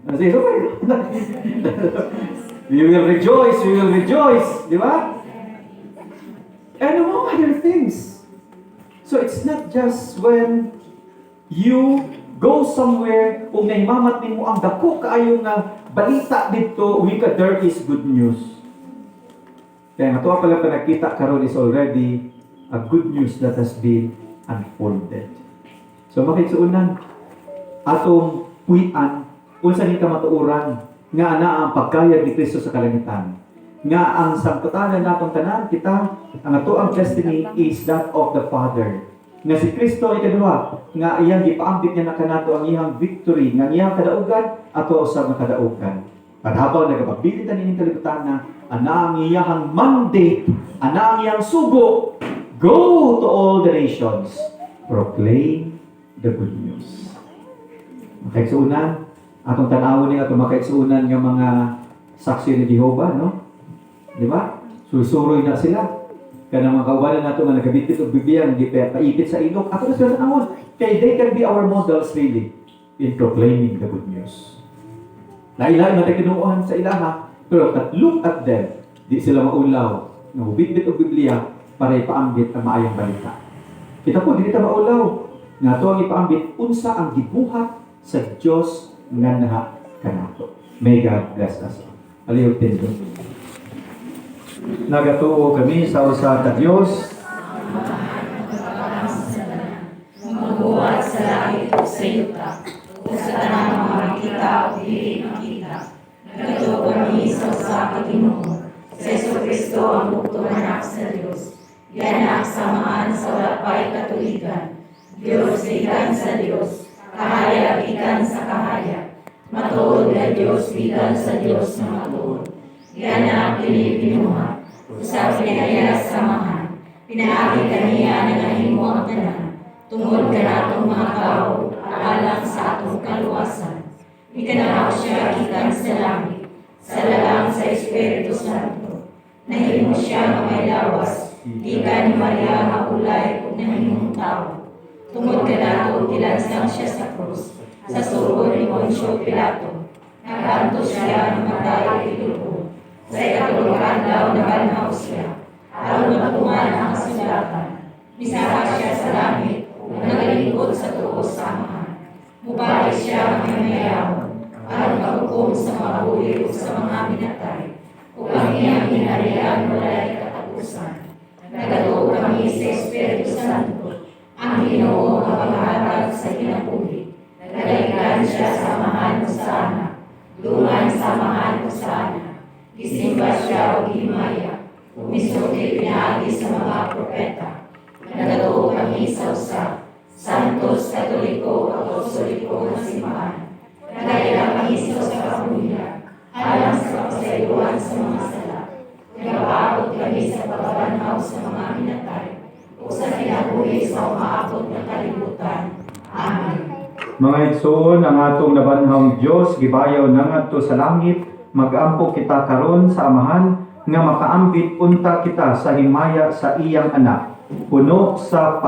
Kasi, we will rejoice, di ba? And among other things. So it's not just when you go somewhere kung naimamat mo ang dako kaayo nga balita dito, there is good news. Kaya nga pala pa nakita karon is already a good news that has been unfolded. So makikisuunan atong puy-an unsa ni ka matuoran nga ana ang pagkayag ni Kristo sa kalangitan. Nga ang sangputanan natong tanan kita ang atoang destiny is that of the Father. Nga si Kristo ikaduha nga iyang gipaambit niya na kanato ang iyang victory nga iyang kadaugan ato usab nga kadaugan. At habang nagapabilitan ining kalibutan na ana ang iyang mandate, ana ang iyang sugo, go to all the nations, proclaim the good news. Makaigsuunan, atong tanawon ni atong makaigsuunan nga mga saksi ni Jehovah, no? Di ba? Susuroy na sila. Kaya mga kaubalan nato nga nagabitit og Biblia, hindi paipit sa ilok. Ato na sila tanawon. Kaya they can be our models really in proclaiming the good news. Lain-lain na kinuuhan sa ilaha, pero look at them. Di sila maulaw. Nabubitbit og Biblia para ipaambit ang maayong balita. Kita po, di kita maulaw. Nga ito ang ipaambit, unsa ang gibuhat sa Diyos nga naha kanato. May God bless us. Aliutin doon. Nagatuo kami sa usa ka Diyos. Magbuhat sa langit o sa yuta, o sa tanang mga makita o dili makita. Nagatuo kami sa usa ka Ginoo, sa Jesucristo ang buktong anak sa Dios. Yanak samahan sa wala pa'y katuligan. Diyos ikan sa Diyos, kahayag ikan sa kahayag. Matuod na Diyos ikan sa Diyos na matuod. Yanak pinipinuha, usap pinaya samahan. Pinaagi kaniya na nahimo ang tanan. Tungod ka natong mga tao, alang sa atong kaluwasan. Ikanaraw siya ikan sa langit, sa lalang sa Espiritu Santo. Nahimo siya na may lawas, ikan ni Maria maulay kung nahimong tao. Tungod ka nato, tilansang siya sa krus, sa sugo ni Poncio Pilato. Nakanto siya ng matay ilupo. Sa ikatulungan daw na banhaw siya, aron matungan ang kasulatan. Misaka siya sa langit, nagalingkod sa tuos samahan. Mubalik siya ng mayayawon, aron maghukom sa mga buhi o sa mga minatay. Kung ang iyang hinarian walay katapusan. Nagatuo kami sa Espiritu Santo, ang Ginoo nga paghatag sa kinabuhi. Nagalikan siya samahan mo sana, dungan samahan mo sana. Gisimba siya o himaya, umisulti pinaagi sa mga propeta. Nagatuo kami sa usa, Santos Katoliko Apostoliko nga simbahan. Nagalikan kami sa usa ka pamilya, alang sa pasayuan sa mga sala. Nagapaabot kami sa pagbabanhaw sa mga minatay, o sa kinabuhi sa umaabot na kalibutan. Amen. Mga igsoon, ang atong nabanhawng Diyos, gibayaw na ngadto sa langit, mag-ampo kita karon sa amahan, nga makaambit unta kita sa himaya sa iyang anak, puno sa